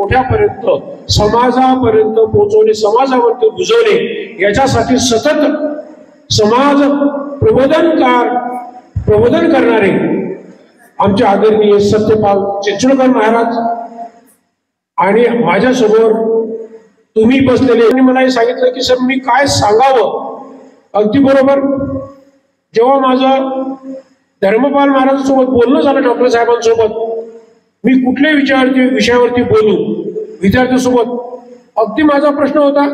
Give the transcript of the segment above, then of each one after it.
मोठ्यापर्यंत समाजापर्यंत पोहोचवणे, समाजापर्यंत रुजवणे, याच्यासाठी सतत समाज प्रबोधन करणारे आमचे आदरणीय सत्यपाल चिंचोळकर महाराज आणि माझ्यासमोर तुम्ही बसलेले मला हे सांगितलं की सर मी काय सांगावं. अगदी बरोबर. जेव्हा माझं धर्मपाल महाराजांसोबत बोलणं झालं डॉक्टर साहेबांसोबत, मी कुठल्याही विषयावरती बोलू विद्यार्थ्यांसोबत, अगदी माझा प्रश्न होता.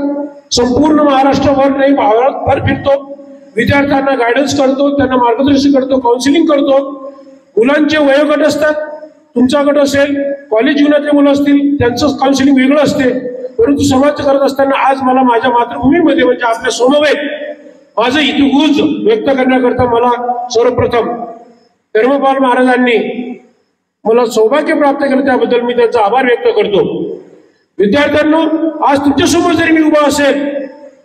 संपूर्ण महाराष्ट्रभर नाही भारतभर फिरतो, विद्यार्थ्यांना गायडन्स करतो, त्यांना मार्गदर्शन करतो, काउन्सिलिंग करतो. मुलांचे वयोगट असतात, तुमचा गट असेल, कॉलेज जीवनातले मुलं असतील, त्यांचं काउन्सिलिंग वेगळं असते. परंतु समाज करत असताना आज मला माझ्या मातृभूमीमध्ये म्हणजे आपल्या समवेत माझं हितगुज व्यक्त करण्याकरता मला सर्वप्रथम धर्मपाल महाराजांनी मला सौभाग्य प्राप्त केलं, त्याबद्दल मी त्यांचा आभार व्यक्त करतो. विद्यार्थ्यांनो, आज तुमच्यासमोर जरी मी उभा असेल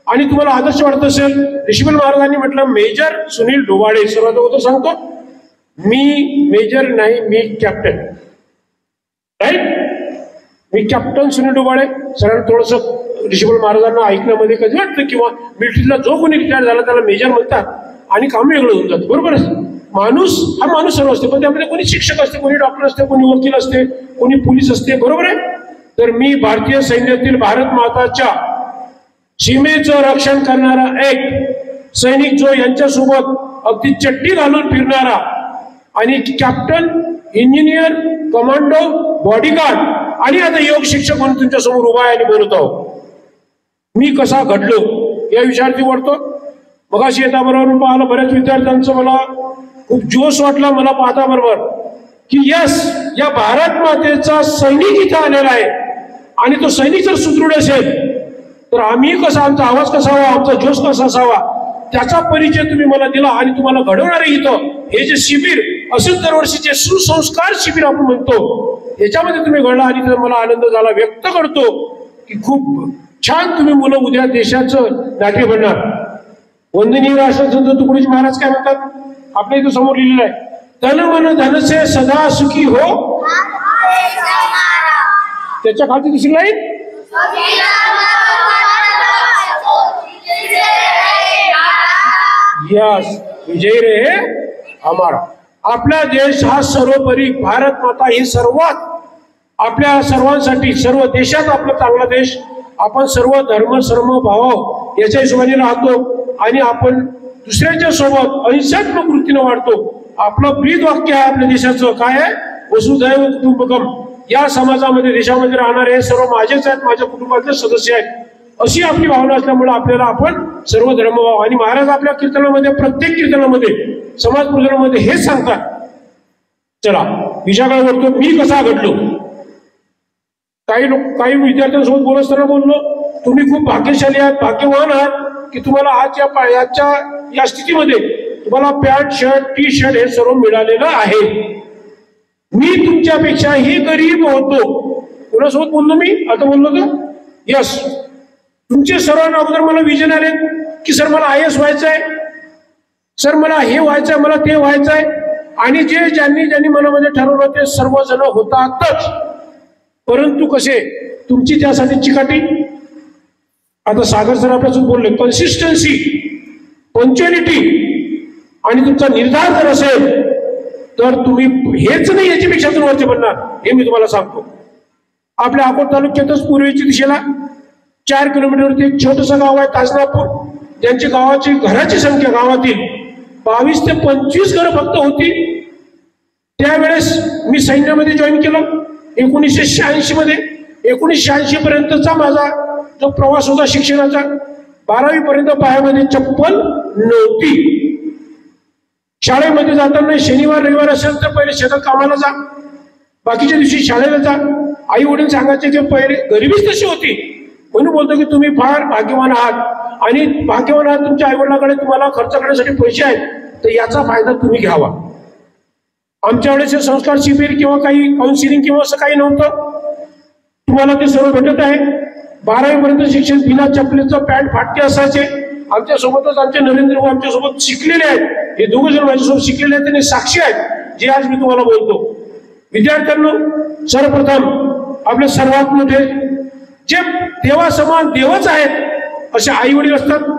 आणि तुम्हाला आदर्श वाटत असेल, ऋषिपाल महाराजांनी म्हटलं मेजर सुनील डोबाळे. सर्वात अगोदर सांगतो, मी मेजर नाही, मी कॅप्टन. राईट, मी कॅप्टन सुनील डोबाळे. सरांना थोडस ऋषिपाल महाराजांना ऐकण्यामध्ये कधी वाटतं किंवा मिलिटरीला जो कोणी रिटायर झाला त्याला मेजर म्हणतात आणि काम वेगळं होऊन जातं. बरोबर आहे. माणूस हा माणूस सर्व असते, पण त्यामध्ये कोणी शिक्षक असते, कोणी डॉक्टर असते, कोणी वकील असते, कोणी पोलीस असते. बरोबर आहे. तर मी भारतीय सैन्यातील भारत माताच्या सीमेचं रक्षण करणारा एक सैनिक, जो यांच्यासोबत अगदी चड्डी घालून फिरणारा आणि कॅप्टन, इंजिनियर, कमांडो, बॉडीगार्ड आणि आता योग शिक्षक म्हणून तुमच्या समोर उभा आहे आणि बोलत आहो. मी कसा घडलो या विषयावरती वाटतो. मगाशी येता बरोबर पाहिलं बऱ्याच विद्यार्थ्यांचं मला खूप जोश वाटला मला पाहता बरोबर की यस, या भारत मातेचा सैनिक इथं आलेला आहे आणि तो सैनिक जर सुदृढ असेल तर आम्ही कसा, आमचा आवाज कसा हवा, आमचा जोश कसा असावा, त्याचा परिचय तुम्ही मला दिला. आणि तुम्हाला घडवणारे इथं हे जे शिबिर असंच दरवर्षीचे सुसंस्कार शिबिर आपण म्हणतो, याच्यामध्ये तुम्ही घडला आणि तर मला आनंद झाला. व्यक्त करतो की खूप छान तुम्ही मुलं उद्या देशाचं नाट्य बनणार. वंदनीय राष्ट्रसंत तुकडोजी महाराज काय म्हणतात, आपल्या इथं समोर लिहिलेलं आहे, तन मन धन से सदा सुखी हो. त्याच्या खालची दुसरी लाईन, यस विजय रे हमारा. आपला देश हा सर्वोपरी, भारत माता ही सर्वात आपल्या सर्वांसाठी, सर्व देशात आपला चांगला देश. आपण सर्व धर्म सर्व भाव याच्या हिशोबाने राहतो आणि आपण दुसऱ्याच्या सोबत अहिंसात्मक वृत्तीने वाढतो. आपलं ब्रीद वाक्य आहे आपल्या देशाचं काय आहे, वसुधैव कुटुंबकम. या समाजामध्ये देशामध्ये राहणारे सर्व माझेच आहेत, माझ्या कुटुंबातले सदस्य आहेत, अशी आपली भावना असल्यामुळे आपल्याला आपण सर्व धर्मभाव. आणि महाराज आपल्या कीर्तनामध्ये, प्रत्येक कीर्तनामध्ये, समाज पूजनामध्ये हेच सांगतात. चला विषयाकडे वळतो. मी कसा घडलो. काही विद्यार्थ्यांसोबत बोलत असताना बोललो, तुम्ही खूप भाग्यशाली आहात, भाग्यवान आहात की तुम्हाला आज या स्थितीमध्ये तुम्हाला पॅन्ट शर्ट टी शर्ट हे सर्व मिळालेलं आहे. मी तुमच्यापेक्षाही गरीब होतो. कोणासोबत बोललो मी आता बोललो तर यस. तुमचे सर्वांना अगोदर मला विजन आले की सर मला IAS व्हायचं आहे, सर मला हे व्हायचं आहे, मला ते व्हायचं आहे. आणि ज्यांनी मनामध्ये ठरवलं ते सर्वजण होतातच. परंतु कसे तुमची त्यासाठी चिकाटी. आता सागर सर आपल्यासोबत बोलले, कन्सिस्टन्सी, पंक्च्युअलिटी आणि तुमचा निर्धार जर असेल तर तुम्ही हेच नाही याच्यापेक्षा वरचे बनणार, हे मी तुम्हाला सांगतो. आपल्या अकोट तालुक्यातच पूर्वेच्या दिशेला 4 किलोमीटरवरती एक छोटंसं गाव आहे ताजनापूर. ज्यांची गावाची घराची संख्या गावातील 22 ते 25 घरं फक्त होती. त्यावेळेस मी सैन्यामध्ये जॉईन केलं 1986 मध्ये. 1986 पर्यंतचा माझा जो प्रवास होता शिक्षणाचा, 12वी पर्यंत पायामध्ये चप्पल नव्हती. शाळेमध्ये जाताना शनिवार रविवार असेल तर पहिले शेतात कामाला जा, बाकीच्या दिवशी शाळेला जा. आई वडील सांगायचे की पहिले गरिबीच तशी होती. म्हणून बोलतो की तुम्ही फार भाग्यवान आहात आणि भाग्यवान आहात, तुमच्या आई वडिलांकडे तुम्हाला खर्च करण्यासाठी पैसे आहेत, तर याचा फायदा तुम्ही घ्यावा. आमच्या वेळेस संस्कार शिबिर किंवा काही काउन्सिलिंग किंवा असं काही नव्हतं. तुम्हाला ते सर्व भेटत आहे. 12वी पर्यंत शिक्षण बिना चपलेचं पॅन्ट फाटके असायचे. आमच्या सोबतच आमचे नरेंद्र भाऊ आमच्या सोबत शिकलेले आहेत, हे दोघे जण माझ्यासोबत शिकलेले आहेत, त्यांनी साक्षी आहेत जे आज मी तुम्हाला बोलतो. विद्यार्थ्यांनो, सर्वप्रथम आपले सर्वात मोठे जे देवासमान देवच आहेत असे आई वडील असतात.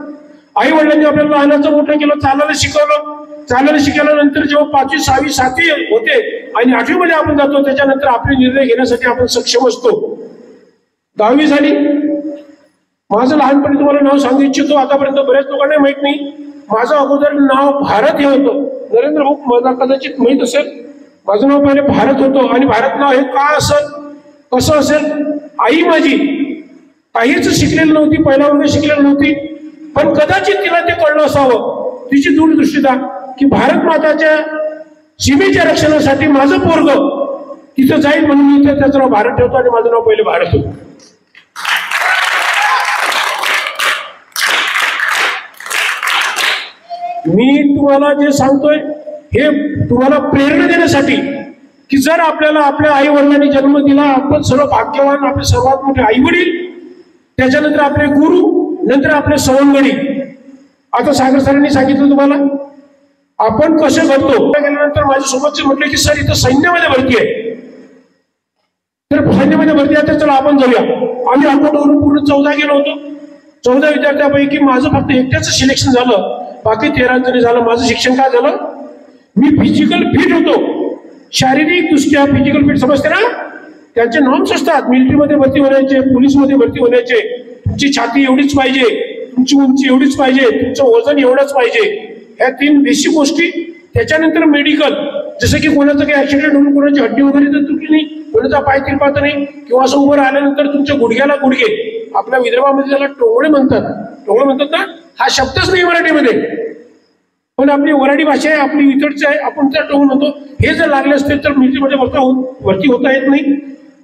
आई वडिलांनी आपल्याला लहानाचं मोठं केलं, चालायला शिकवलं. चालायला शिकल्यानंतर जेव्हा 5वी 6वी 7वी होते आणि 8वी मध्ये आपण जातो, त्याच्यानंतर आपले निर्णय घेण्यासाठी आपण सक्षम असतो. 10वी झाली. माझं लहानपणी तुम्हाला नाव सांगू इच्छितो, आतापर्यंत बऱ्याच लोकांना माहित नाही. माझं अगोदर नाव भारत हे होतं. नरेंद्र भाऊ मला कदाचित माहित असेल, माझं नाव पहिले भारत होतं. आणि भारत नाव हे का असेल, कसं असेल? आई माझी काहीच शिकलेली नव्हती, पहिला वर्ग शिकलेली नव्हती, पण कदाचित तिला ते कळलं असावं, तिची दूरदृष्टीता, की भारत माताच्या सीमेच्या रक्षणासाठी माझं पोरग तिथं जाईल म्हणून मी त्याचं नाव भारत ठेवतो आणि माझं नाव पहिले भारत होतं. मी तुम्हाला जे सांगतोय हे तुम्हाला प्रेरणा देण्यासाठी की जर आपल्याला आपल्या आई वडिलांनी जन्म दिला, आपण सर्व भाग्यवान, आपले सर्वात मोठे आई वडील, त्याच्यानंतर आपले गुरु, नंतर आपले सवंगडी. आता सागर सरांनी सांगितलं तुम्हाला आपण कसे घडतो. गेल्यानंतर माझ्या सोबतचे म्हटले की सर इथं सैन्यामध्ये भरती आहे, तर सैन्यामध्ये भरती आहे तर चला आपण जाऊया. आम्ही अकोटवरून पूर्ण 14 गेलो होतो. 14 विद्यार्थ्यांपैकी माझं फक्त एकट्याचं सिलेक्शन झालं, बाकी 13 जणी झालं. माझं शिक्षण काय झालं, मी फिजिकल फिट होतो, शारीरिक दृष्ट्या फिजिकल फिट, समजते ना. त्यांचे नॉर्म्स असतात, मिलिटरीमध्ये भरती होण्याचे, पोलीसमध्ये भरती होण्याचे. तुमची छाती एवढीच पाहिजे, तुमची उंची एवढीच पाहिजे, तुमचं वजन एवढंच पाहिजे, ह्या 3 बेसिक गोष्टी. त्याच्यानंतर मेडिकल, जसं की कोणाचं काही ऍक्सिडेंट होऊन कोणाची हड्डी वगैरे तर तुटली नाही, कोणाचा पाय तिरपात नाही, किंवा असं उभं राहिल्यानंतर तुमच्या गुडघ्याला गुडघे, आपल्या विदर्भामध्ये त्याला टोंगळे म्हणतात, टोंगळे म्हणतात ना, हा शब्दच नाही मराठीमध्ये, पण आपली वराडी भाषा आहे, आपली इकडची आहे, आपण त्या टोंग म्हणतो. हे जर लागले असते तर मिलिटरीमध्ये भरती होता येत नाही.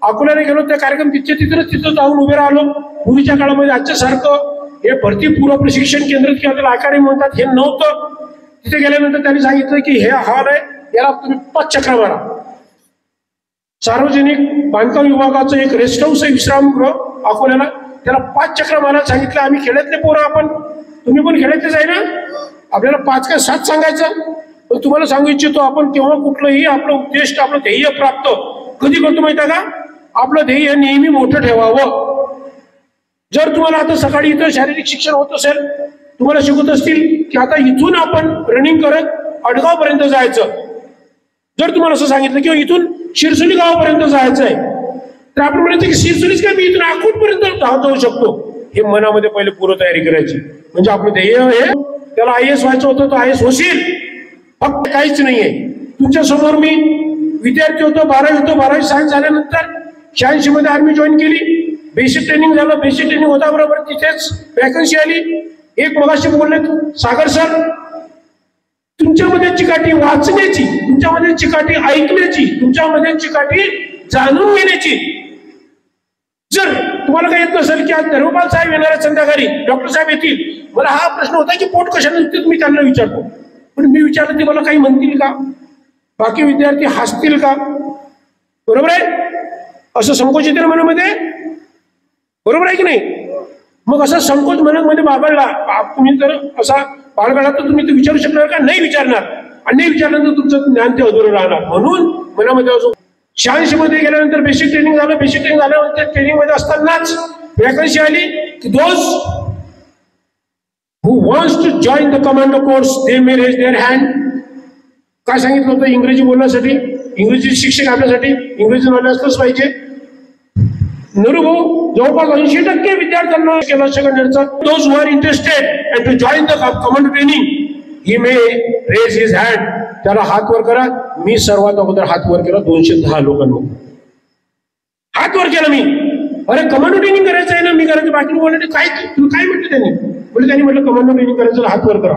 अकोल्याला गेलो, त्या कार्यक्रम तिथं जाऊन उभे राहिलो. पूर्वीच्या काळामध्ये आजच्या सारखं हे भरती पूर्व प्रशिक्षण केंद्र किंवा त्याला अकॅडमी म्हणतात हे नव्हतं. तिथे गेल्यानंतर त्यांनी सांगितलं की हे हॉल आहे, याला तुम्ही 5 चक्रा मारा. सार्वजनिक बांधकाम विभागाचं एक रेस्ट हाऊस आहे विश्रामगृह अकोल्याला, त्याला 5 चक्रा मारायला सांगितलं. आम्ही खेड्यातले पोरं, आपण तुम्ही पण खेड्यातलेच आहे ना, आपल्याला 5 काय 7 सांगायचं. पण तुम्हाला सांगू इच्छितो, आपण केव्हा कुठलंही आपलं उद्दिष्ट, आपलं ध्येय प्राप्त कधी करतो माहिती आहे का? आपलं ध्येय नेहमी मोठं ठेवावं. जर तुम्हाला आता सकाळी इथं शारीरिक शिक्षण होत असेल, तुम्हाला शिकवत असतील की आता इथून आपण रनिंग करत अडगावपर्यंत जायचं, जर तुम्हाला असं सांगितलं किंवा इथून शिरसोली गावापर्यंत जायचं आहे, तर आपण म्हणायचं की शिरसोलीच काय, मी इथून अकोटपर्यंत जाऊ शकतो. हे मनामध्ये पहिले पूर्वतयारी करायची. म्हणजे आपलं ध्येय हे, त्याला IAS व्हायचं होतं तर IAS होशील, फक्त काहीच नाहीये. तुमच्या समोर मी विद्यार्थी होतो, 12वी होतो. 12वी सायन्स झाल्यानंतर 86 मध्ये आर्मी जॉईन केली. बेसिक ट्रेनिंग झालं. बेसिक ट्रेनिंग होता बरोबर तिथेच वॅकन्सी आली. एक मगाशी बोलले सागर सर, तुमच्यामध्ये चिकाटी वाचण्याची, तुमच्यामध्ये चिकाटी ऐकण्याची, तुमच्यामध्ये चिकाटी जाणून घेण्याची. जर तुम्हाला काही येत नसेल की आज धर्मपाल साहेब येणार आहेत संध्याकाळी, डॉक्टर साहेब येतील, मला हा प्रश्न होता की पोट कशाने दुखते, मी त्यांना विचारतो. पण मी विचारलं ते मला काही म्हणतील का, बाकी विद्यार्थी हसतील का, बरोबर आहे? असं संकोच येते ना मनामध्ये, बरोबर आहे की नाही? मग असा संकोच मनामध्ये बाळगला, तुम्ही जर असा बाळगला तर तुम्ही ते विचारू शकणार का? नाही विचारणार. आणि नाही विचारल्यानंतर तुमचं ज्ञान ते अधुरं राहणार. म्हणून मनामध्ये असो. 86 मध्ये गेल्यानंतर बेसिक ट्रेनिंग झालं. बेसिक ट्रेनिंग झाल्यानंतर ट्रेनिंग मध्ये असतानाच वॅकन्सी आली की those who wants to join the commando course they may raise their hand. काय सांगितलं होतं? इंग्रजी बोलण्यासाठी, इंग्रजी शिक्षक आपल्यासाठी इंग्रजी नॉलेज असलंच पाहिजे. नरूभाऊ जवळपास 80% विद्यार्थ्यांना केलं सेकंडरीचा. Those who are interested and to join the commando training he may raise his hand. त्याला हात वर करा. मी सर्वात अगोदर हात वर केला 210 लोकांमध्ये हात वर केला मी. अरे कमांडो ट्रेनिंग करायचं आहे ना, मी करायचं. बाकी बोलले काय, तुला काय म्हटलं त्यांनी? बोले त्यांनी म्हटलं कमांडो ट्रेनिंग करायचं, हात वर करा.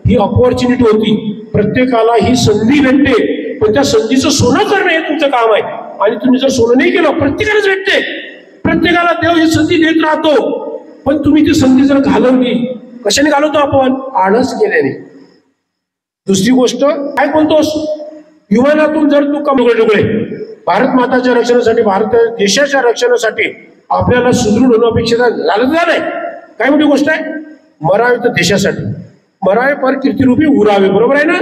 ही अपॉर्च्युनिटी होती. प्रत्येकाला ही संधी भेटते, पण त्या संधीचं सोनं करणं हे तुमचं काम आहे. आणि तुम्ही जर सोनं नाही केलं, प्रत्येकालाच भेटते, प्रत्येकाला देव ही संधी देत राहतो. पण तुम्ही ती संधी जर घालवली, कशाने घालवतो आपण? आळस केल्याने. दुसरी गोष्ट काय बोलतोस, युवानातून जर तू कमगडुगळे भारत माताच्या रक्षणासाठी, भारत देशाच्या रक्षणासाठी आपल्याला सुदृढ होणं अपेक्षित झालंय. काय मोठी गोष्ट आहे? मरावे तर देशासाठी, मरावे पर कीर्तिरूपी उरावे, बरोबर आहे ना?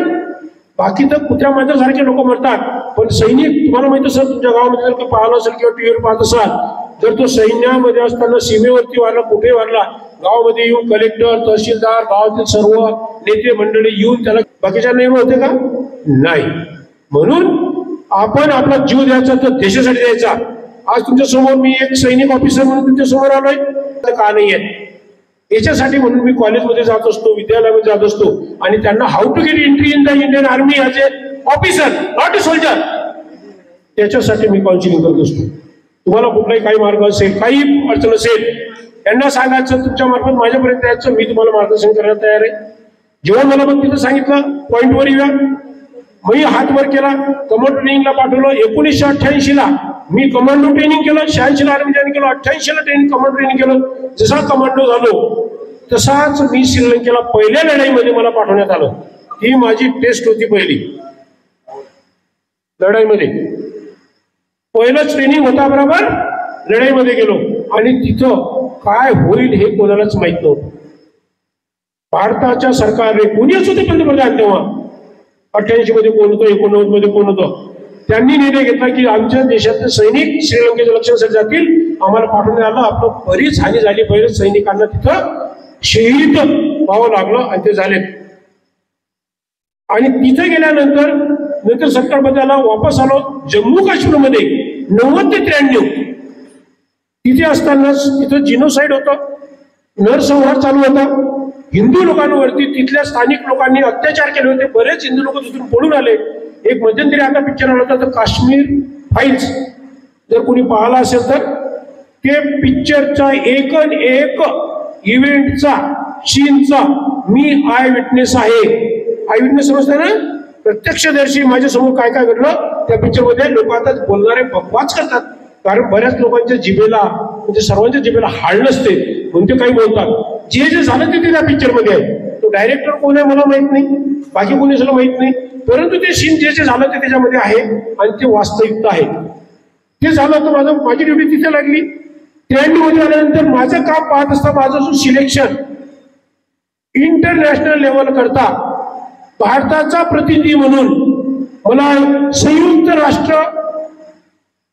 बाकी तर कुत्र्या मांजरासारखे लोक मरतात, पण सैनिक तुम्हाला माहिती असेल, तुमच्या गावामध्ये जर काही पाहिलं असेल किंवा टीव्हीवर पाहत असाल, जर तो सैन्यामध्ये असताना सीमेवरती वारला, कुठे वारला, गावामध्ये येऊन कलेक्टर, तहसीलदार, गावातील सर्व नेते मंडळी येऊन त्याला बाकीच्या नेम होते का? नाही. म्हणून आपण आपला जीव द्यायचा तर देशासाठी द्यायचा. आज तुमच्या समोर मी एक सैनिक ऑफिसर म्हणून तुमच्या समोर आलोय, का नाही आहे याच्यासाठी. म्हणून मी कॉलेजमध्ये जात असतो, विद्यालयामध्ये जात असतो आणि त्यांना how to get entry in the Indian army as a officer not a soldier, त्याच्यासाठी मी काउन्सिलिंग करत असतो. तुम्हाला कुठलाही काही मार्ग असेल, काही अडचण असेल, यांना सांगायचं, तुमच्या मार्फत माझ्यापर्यंत यायचं, मी तुम्हाला मार्गदर्शन करायला तयार आहे. जेव्हा मला मग तिथं सांगितलं पॉईंटवर येऊया, मी हात वर केला, कमांडो ट्रेनिंगला पाठवलं. 1988ला मी कमांडो ट्रेनिंग केलं, 86ला आर्मी जॉईन केलं, 88ला कमांडो ट्रेनिंग केलं. जसा कमांडो झालो तसाच मी श्रीलंकेला पहिल्या लढाईमध्ये मला पाठवण्यात आलं. ही माझी टेस्ट होती पहिली लढाईमध्ये. पहिलंच ट्रेनिंग होता, बरोबर लढाईमध्ये गेलो आणि तिथं काय होईल हे कोणालाच माहित नव्हतं. भारताच्या सरकारने, कोणीच होते पंतप्रधान तेव्हा, 88 मध्ये कोण होतं, 89 मध्ये कोण होतं, त्यांनी निर्णय घेतला की आमच्या देशातले सैनिक श्रीलंकेच्या लक्षासाठी जातील, आम्हाला पाठवण्यात आलं. आपलं बरीच हानी झाली, बरेच सैनिकांना तिथं शहीद व्हावं लागलं आणि ते झाले. आणि तिथे गेल्यानंतर सरकार बदलाला वापस आलो. जम्मू काश्मीरमध्ये 90 ते 93 तिथे असतानाच तिथं जिनोसाइड होतं, नरसंहार चालू होता. हिंदू लोकांवरती तिथल्या स्थानिक लोकांनी अत्याचार केले होते. बरेच हिंदू लोक तिथून पळून आले. एक मध्यंतरी आता पिक्चर आला होता, काश्मीर फाईल्स, जर कोणी पाहिला असेल तर ते पिक्चरचा एकन एक इव्हेंटचा सीनचा मी आय विटनेस आहे. आय विटनेस समजता ना, प्रत्यक्षदर्शी. माझ्यासमोर काय काय घडलं त्या पिक्चरमध्ये. लोक आता बोलणारे बकवास करतात, कारण बऱ्याच लोकांच्या जिभेला, म्हणजे सर्वांच्या जिभेला हाड नसते, म्हणून ते काही बोलतात. जे जे झालं ते त्या पिक्चरमध्ये आहे. तो डायरेक्टर कोण आहे मला माहित नाही, बाकी कोणी असलं माहित नाही, परंतु ते सीन जे जे झालं ते त्याच्यामध्ये आहे आणि ते वास्तविकता आहे. ते झालं तर माझी ड्युटी तिथे लागली. 93 मध्ये आल्यानंतर माझं काम पाहत असता, माझं जो सिलेक्शन इंटरनॅशनल लेवल करता भारताचा प्रतिनिधी म्हणून मला संयुक्त राष्ट्र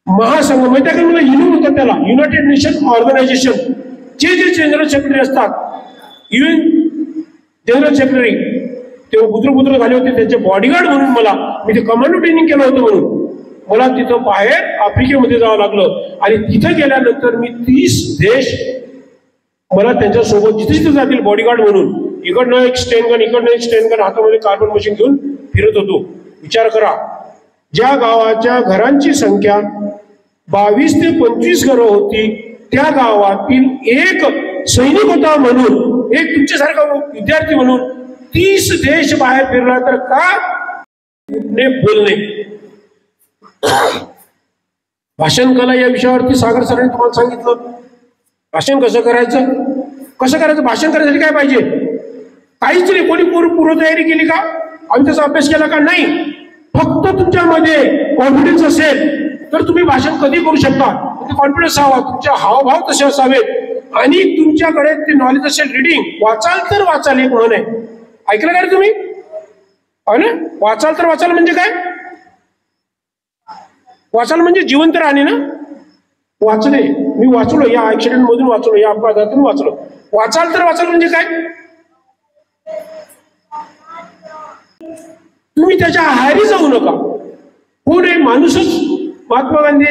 महासंघ, माहिती आहे का मला, युनो म्हणतात त्याला, युनायटेड नेशन ऑर्गनायझेशन, जे जे जनरल सेक्रेटरी असतात, UN जनरल सेक्रेटरी, तेव्हा बुद्रुक झाले होते, त्यांचे बॉडीगार्ड म्हणून मला, मी ते कमांडो ट्रेनिंग केलं होतं म्हणून मला तिथं बाहेर आफ्रिकेमध्ये जावं लागलं. आणि तिथं गेल्यानंतर मी 30 देश मला त्यांच्यासोबत जिथे जिथे जातील बॉडीगार्ड म्हणून, इकडनं एक स्टेनगन, इकडनं एक स्टेनगन, हातामध्ये कार्बन मशीन घेऊन फिरत होतो. विचार करा, ज्या गावाच्या घरांची संख्या 22 ते 25 घरं होती, त्या गावातील एक सैनिक होता म्हणून, एक तुमच्यासारखा विद्यार्थी म्हणून 30 देश बाहेर फिरला तर का बोलणे. भाषण कला या विषयावरती सागर सरांनी तुम्हाला सांगितलं. भाषण कसं करायचं, भाषण करण्यासाठी काय पाहिजे, काहीच नाही. कोणी पूर्वतयारी केली का, आम्ही त्याचा अभ्यास केला का, नाही. फक्त तुमच्यामध्ये कॉन्फिडन्स असेल तर तुम्ही भाषण कधी करू शकता. कॉन्फिडन्स हवा, तुमचे हावभाव तसे असावेत आणि तुमच्याकडे ते नॉलेज असेल. रिडिंग, वाचाल तर वाचाल, एक म्हण आहे, ऐकलं का रे तुम्ही, हो ना. वाचाल तर वाचाल म्हणजे काय, वाचाल म्हणजे जिवंत राहणे ना. वाचले, मी वाचलो, या ऍक्सिडेंट मधून वाचलो, या अपघातातून वाचलो. वाचाल तर वाचाल म्हणजे काय, तुम्ही त्याच्या आहारी जाऊ नका. कोण आहे, माणूसच. महात्मा गांधी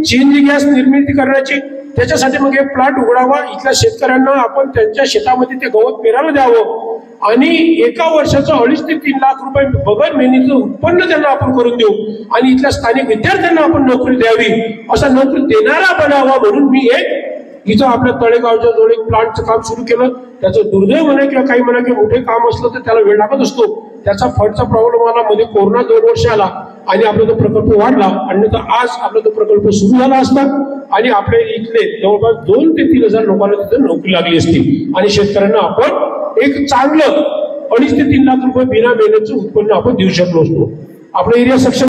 सीएनजी गॅस निर्मिती करण्याची, त्याच्यासाठी मग एक प्लांट उघडावा. इथल्या शेतकऱ्यांना आपण त्यांच्या शेतामध्ये ते गवत पेरायला द्यावं आणि एका वर्षाचं 2.5 ते 3 लाख रुपये बगर मेहनीचं उत्पन्न त्यांना आपण करून देऊ आणि इथल्या स्थानिक विद्यार्थ्यांना आपण नोकरी द्यावी, असा नोकरी देणारा बनावा. म्हणून मी एक इथं आपल्या तळेगावच्या जवळ एक प्लांटचं काम सुरू केलं. त्याचं दुर्दैव म्हणा किंवा काही म्हणा किंवा मोठे काम असलं तर त्याला वेळ लागत असतो. त्याचा फंडचा प्रॉब्लेम आला, मध्ये कोरोना 2 वर्ष आला आणि आपला तो प्रकल्प वाढला. आणि आज आपला तो प्रकल्प सुरू झाला असता आणि आपल्या इथले जवळपास 2 ते 3 हजार लोकांना तिथे नोकरी लागली असती आणि शेतकऱ्यांना आपण एक चांगलं 2.5 ते 3 लाख रुपये बिना मेहनतीचं उत्पन्न आपण देऊ शकलो असतो. आपला एरिया सक्षम